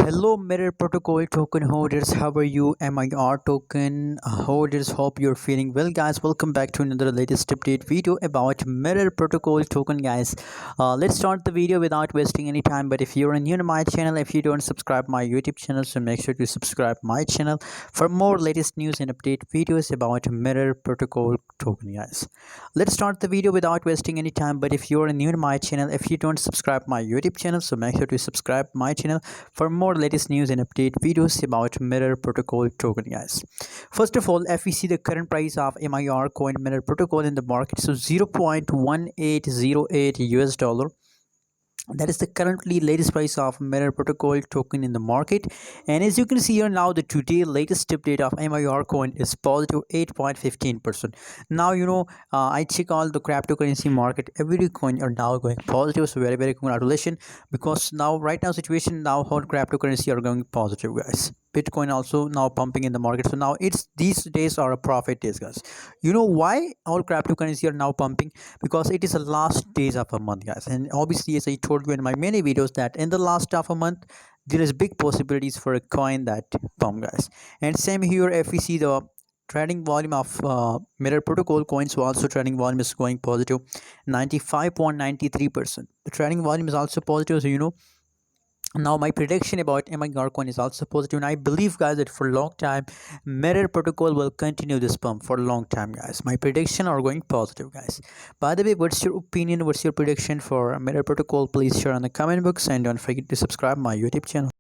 Hello, Mirror Protocol token holders. How are you? MIR token holders. Hope you're feeling well, guys. Welcome back to another latest update video about Mirror Protocol token, guys. Let's start the video without wasting any time. But if you're new to my channel, if you don't subscribe my YouTube channel, so make sure to subscribe my channel for more latest news and update videos about Mirror Protocol token, guys. Let's start the video without wasting any time. But if you're new to my channel, if you don't subscribe my YouTube channel, so make sure to subscribe my channel for more latest news and update videos about Mirror Protocol token, guys. First of all, if we see the current price of MIR coin Mirror Protocol in the market, so 0.1808 US dollar. That is the currently latest price of Mirror Protocol token in the market. And as you can see here now, the today latest update of MIR coin is positive 8.15%. Now I check all the cryptocurrency market, every coin are now going positive, so very congratulations, because now right now situation, now whole cryptocurrency are going positive, guys. Bitcoin also now pumping in the market, so now it's these days are a profit days, guys. You know why all cryptocurrency are now pumping? Because it is the last days of a month, guys, and obviously, as I told you in my many videos, that in the last of a month there is big possibilities for a coin that pump, guys. And same here, if we see the trading volume of Mirror Protocol coins, so also trading volume is going positive 95.93%. The trading volume is also positive, so now my prediction about MIR coin is also positive, and I believe, guys, that for a long time Mirror Protocol will continue this pump for a long time, guys. My prediction are going positive, guys. By the way, what's your opinion, what's your prediction for Mirror Protocol? Please share on the comment box, and don't forget to subscribe my YouTube channel.